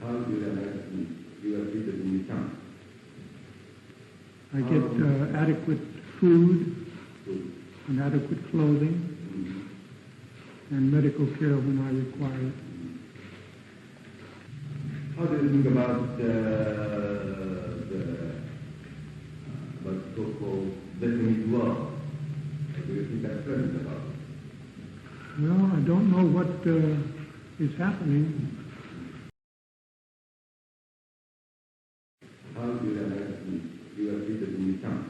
How do you manage your treated in return? I get adequate food and adequate clothing and medical care when I require it. How do you think about what's so-called definite law? Do you think that's present about it? Well, I don't know what is happening. How do you manage your treated in return?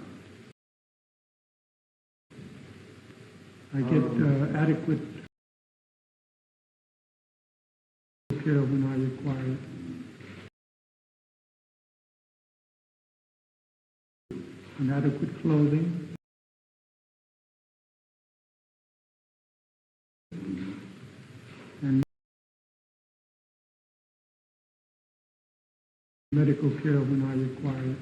I get adequate care when I require it. And adequate clothing. And medical care when I require it.